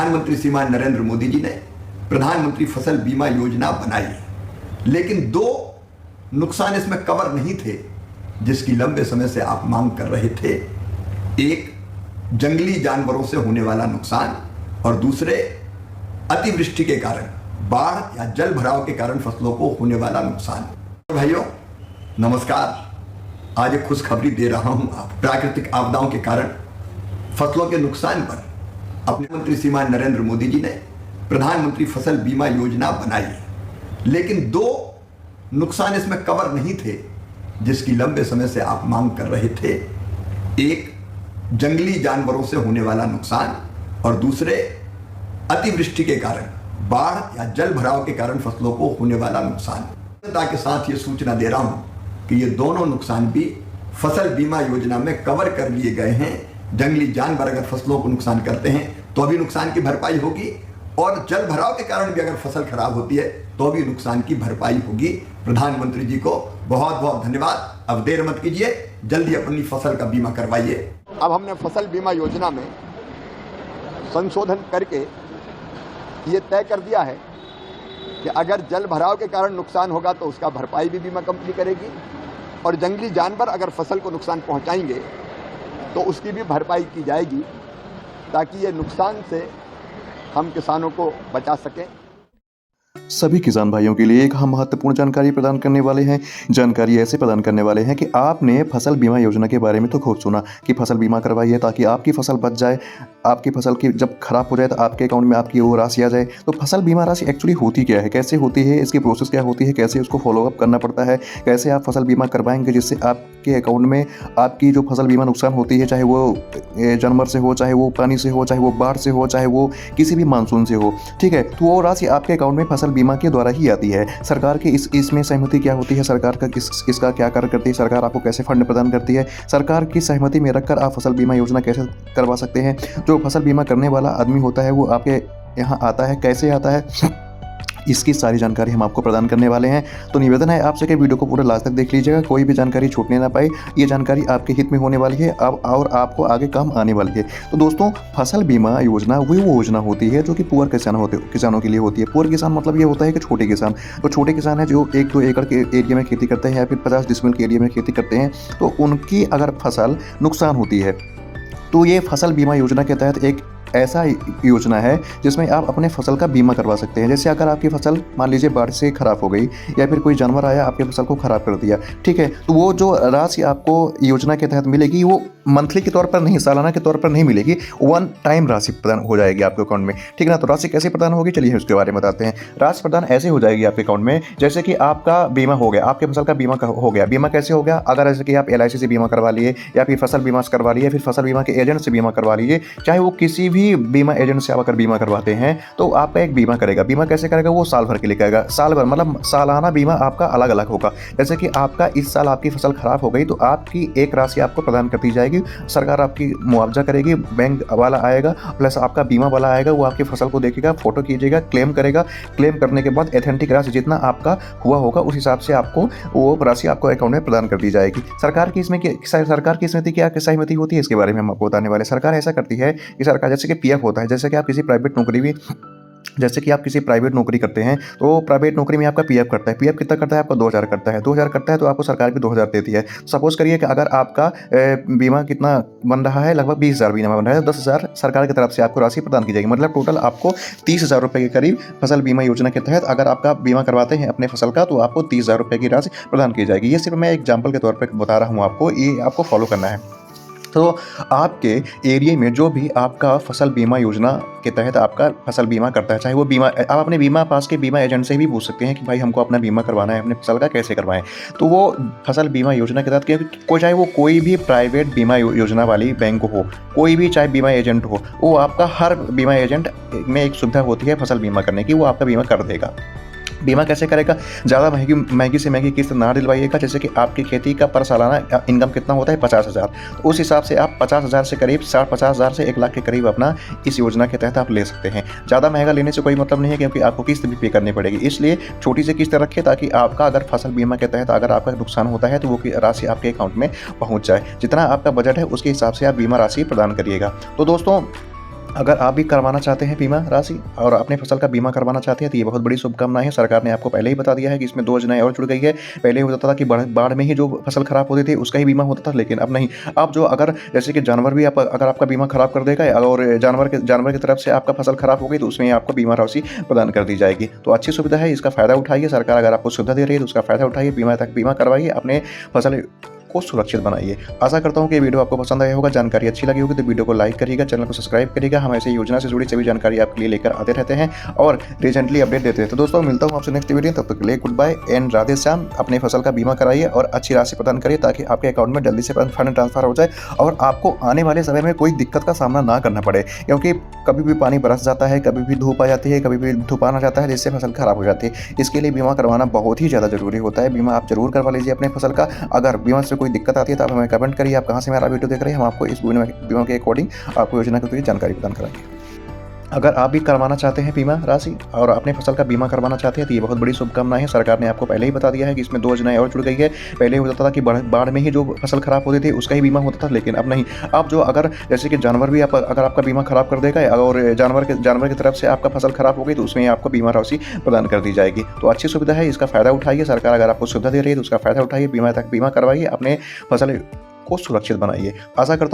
प्रधानमंत्री श्रीमान नरेंद्र मोदी जी ने प्रधानमंत्री फसल बीमा योजना बनाई, लेकिन दो नुकसान इसमें कवर नहीं थे जिसकी लंबे समय से आप मांग कर रहे थे। एक, जंगली जानवरों से होने वाला नुकसान, और दूसरे, अतिवृष्टि के कारण, बाढ़ या जल भराव के कारण फसलों को होने वाला नुकसान। भाइयों नमस्कार, आज एक खुशखबरी दे रहा हूं। प्राकृतिक आपदाओं के कारण फसलों के नुकसान पर अपने मंत्री श्रीमान नरेंद्र मोदी जी ने प्रधानमंत्री फसल बीमा योजना बनाई, लेकिन दो नुकसान इसमें कवर नहीं थे जिसकी लंबे समय से आप मांग कर रहे थे। एक, जंगली जानवरों से होने वाला नुकसान, और दूसरे, अतिवृष्टि के कारण, बाढ़ या जल भराव के कारण फसलों को होने वाला नुकसान। के साथ ये सूचना दे रहा हूं कि ये दोनों नुकसान भी फसल बीमा योजना में कवर कर लिए गए हैं। जंगली जानवर अगर फसलों को नुकसान करते हैं तो अभी नुकसान की भरपाई होगी, और जल भराव के कारण भी अगर फसल खराब होती है तो भी नुकसान की भरपाई होगी। प्रधानमंत्री जी को बहुत बहुत धन्यवाद। अब देर मत कीजिए, जल्दी अपनी फसल का बीमा करवाइए। अब हमने फसल बीमा योजना में संशोधन करके ये तय कर दिया है कि अगर जल भराव के कारण नुकसान होगा तो उसका भरपाई भी बीमा कंपनी करेगी, और जंगली जानवर अगर फसल को नुकसान पहुंचाएंगे तो उसकी भी भरपाई की जाएगी, ताकि ये नुकसान से हम किसानों को बचा सकें। सभी किसान भाइयों के लिए एक हम महत्वपूर्ण जानकारी प्रदान करने वाले हैं। जानकारी ऐसे प्रदान करने वाले हैं कि आपने फसल बीमा योजना के बारे में तो खूब सुना कि फसल बीमा करवाइए ताकि आपकी फसल बच जाए, आपकी फसल की जब खराब हो जाए तो आपके अकाउंट में आपकी वो राशि आ जाए। तो फसल बीमा राशि एक्चुअली होती क्या है, कैसे होती है, इसकी प्रोसेस क्या होती है, कैसे उसको फॉलोअप करना पड़ता है, कैसे आप फसल बीमा करवाएंगे जिससे आपके अकाउंट में आपकी जो फसल बीमा नुकसान होती है, चाहे वो जानवर से हो, चाहे वो पानी से हो, चाहे वो बाढ़ से हो, चाहे वो किसी भी मानसून से हो, ठीक है, तो वो राशि आपके अकाउंट में फसल बीमा के द्वारा ही आती है। सरकार की इसमें सहमति क्या होती है, सरकार का इसका क्या कार्य करती है, सरकार आपको कैसे फंड प्रदान करती है, सरकार की सहमति में रखकर आप फसल बीमा योजना कैसे करवा सकते हैं। जो फसल बीमा करने वाला आदमी होता है वो आपके यहाँ आता है, कैसे आता है, इसकी सारी जानकारी हम आपको प्रदान करने वाले हैं। तो निवेदन है आपसे कि वीडियो को पूरा लास्ट तक देख लीजिएगा, कोई भी जानकारी छूटने ना पाए। ये जानकारी आपके हित में होने वाली है अब और आपको आगे काम आने वाली है। तो दोस्तों, फसल बीमा योजना वो योजना होती है जो कि पुअर किसानों के लिए होती है। पुअर किसान मतलब ये होता है कि छोटे किसान, तो छोटे किसान है जो 1-2 एकड़ के एरिया में खेती करते हैं या फिर 50 डिसमिल के एरिया में खेती करते हैं, तो उनकी अगर फसल नुकसान होती है तो ये फसल बीमा योजना के तहत एक ऐसा योजना है जिसमें आप अपने फसल का बीमा करवा सकते हैं। जैसे अगर आपकी फसल मान लीजिए बाढ़ से खराब हो गई या फिर कोई जानवर आया आपकी फसल को खराब कर दिया, ठीक है, तो वो जो राशि आपको योजना के तहत मिलेगी वो मंथली के तौर पर नहीं, सालाना के तौर पर नहीं मिलेगी, वन टाइम राशि प्रदान हो जाएगी आपके अकाउंट में, ठीक है ना। तो राशि कैसे प्रदान होगी, चलिए उसके बारे में बताते हैं। राशि प्रदान ऐसे हो जाएगी आपके अकाउंट में जैसे कि आपका बीमा हो गया, आपके फसल का बीमा हो गया। बीमा कैसे हो गया, अगर जैसे कि आप LIC से बीमा करवा लिए या फिर फसल बीमा से करवा लिए, फिर फसल बीमा के एजेंट से बीमा करवा लीजिए, चाहे वो किसी भी बीमा एजेंट से आप अगर बीमा करवाते हैं तो आपका एक बीमा करेगा। बीमा कैसे करेगा, वो साल भर के लिए करेगा। साल भर मतलब सालाना बीमा आपका अलग अलग होगा। जैसे कि आपका इस साल आपकी फसल खराब हो गई तो आपकी एक राशि आपको प्रदान कर दी जाएगी, सरकार आपकी मुआवजा करेगी, बैंक वाला आएगा प्लस आपका बीमा वाला आएगा, वो आपकी फसल को देखेगा, फोटो खींचेगा, क्लेम करेगा। क्लेम करने के बाद एथेंटिक राशि जितना आपका हुआ होगा उस हिसाब से आपको वो राशि आपको अकाउंट में प्रदान कर दी जाएगी। सरकार की इसमें क्या सहमति होती है इसके बारे में हम आपको बताने वाले। सरकार ऐसा करती है कि सरकार जैसे कि PF होता है, जैसे कि आप किसी प्राइवेट नौकरी करते हैं तो प्राइवेट नौकरी में आपका PF करता है। PF कितना करता है, आपका 2000 करता है। 2000 करता है तो आपको सरकार भी 2000 देती है। सपोज करिए कि अगर आपका बीमा कितना बन रहा है, लगभग 20,000 बीमा बन रहा है, तो 10,000 सरकार की तरफ से आपको राशि प्रदान की जाएगी। मतलब टोटल आपको 30,000 रुपये के करीब फसल बीमा योजना के तहत अगर आपका बीमा करवाते हैं अपने फसल का तो आपको 30,000 रुपये की राशि प्रदान की जाएगी। ये सिर्फ मैं एग्जाम्पल के तौर पर बता रहा हूँ आपको, ये आपको फॉलो करना है। तो आपके एरिया में जो भी आपका फसल बीमा योजना के तहत आपका फसल बीमा करता है, चाहे वो बीमा आप अपने बीमा पास के बीमा एजेंट से भी पूछ सकते हैं कि भाई हमको अपना बीमा करवाना है, अपने फसल का कैसे करवाएं। तो वो फसल बीमा योजना के तहत चाहे वो कोई भी प्राइवेट बीमा योजना वाली बैंक हो, कोई भी चाहे बीमा एजेंट हो, वो आपका हर बीमा एजेंट में एक सुविधा होती है फसल बीमा करने की, वो आपका बीमा कर देगा। बीमा कैसे करेगा, ज़्यादा महंगी से महंगी किस्त ना दिलवाइएगा। जैसे कि आपकी खेती का पर सालाना इनकम कितना होता है 50,000, तो उस हिसाब से आप 50,000 से करीब 50,000 से 1 लाख के करीब अपना इस योजना के तहत आप ले सकते हैं। ज़्यादा महंगा लेने से कोई मतलब नहीं है क्योंकि आपको किस्त भी पे करनी पड़ेगी, इसलिए छोटी सी किस्त रखें ताकि आपका अगर फसल बीमा के तहत अगर आपका नुकसान होता है तो वो राशि आपके अकाउंट में पहुँच जाए। जितना आपका बजट है उसके हिसाब से आप बीमा राशि प्रदान करिएगा। तो दोस्तों अगर आप भी करवाना चाहते हैं बीमा राशि और अपने फसल का बीमा करवाना चाहते हैं तो ये बहुत बड़ी शुभकामनाएं हैं। सरकार ने आपको पहले ही बता दिया है कि इसमें 2 योजनाएं और जुड़ गई है। पहले होता था कि बाढ़ में ही जो फसल खराब होती थी उसका ही बीमा होता था, लेकिन अब नहीं। अब जो अगर जैसे कि जानवर भी अगर आपका बीमा खराब कर देगा और जानवर की तरफ से आपका फसल खराब हो गई तो उसमें आपको बीमा राशि प्रदान कर दी जाएगी। तो अच्छी सुविधा है, इसका फायदा उठाइए। सरकार अगर आपको सुविधा दे रही है तो उसका फायदा उठाइए, बीमा करवाइए, अपने फसल को सुरक्षित बनाइए। आशा करता हूं कि ये वीडियो आपको पसंद आया होगा, जानकारी अच्छी लगी होगी तो वीडियो को लाइक करिएगा, चैनल को सब्सक्राइब करिएगा। हम ऐसे योजना से जुड़ी सभी जानकारी आपके लिए लेकर आते रहते हैं और रिसेंटली अपडेट देते हैं। तो दोस्तों मिलता हूं आपसे नेक्स्ट वीडियो, तब तक के लिए good bye and Radhe Shyam. अपने फसल का बीमा कराइए और अच्छी राशि प्रदान करिए ताकि आपके अकाउंट में जल्दी से फंड ट्रांसफर हो जाए और आपको आने वाले समय में कोई दिक्कत का सामना ना करना पड़े, क्योंकि कभी भी पानी बरस जाता है, कभी भी धूप आ जाती है, कभी भी तूफान आ जाता है जिससे फसल खराब हो जाती है। इसके लिए बीमा करवाना बहुत ही ज़्यादा जरूरी होता है। बीमा आप जरूर करवा लीजिए अपने फसल का। अगर बीमा से कोई दिक्कत आती है तो आप हमें कमेंट करिए आप कहां से मेरा वीडियो देख रहे हैं, हम आपको इस बीमा के अकॉर्डिंग आपको योजना की जानकारी प्रदान कराएंगे। अगर आप भी करवाना चाहते हैं बीमा राशि और अपने फसल का बीमा करवाना चाहते हैं तो ये बहुत बड़ी शुभकामनाएं हैं। सरकार ने आपको पहले ही बता दिया है कि इसमें 2 योजनाएं और जुड़ गई है। पहले होता था कि बाढ़ में ही जो फसल खराब होती थी उसका ही बीमा होता था, लेकिन अब नहीं। अब जो अगर जैसे कि जानवर भी अगर आपका बीमा खराब कर देगा और जानवर की तरफ से आपका फसल खराब हो गई तो उसमें आपको बीमा राशि प्रदान कर दी जाएगी। तो अच्छी सुविधा है, इसका फायदा उठाइए। सरकार अगर आपको सुविधा दे रही है तो उसका फायदा उठाइए, बीमा करवाइए, अपने फसल को सुरक्षित बनाइए। आशा करता हूं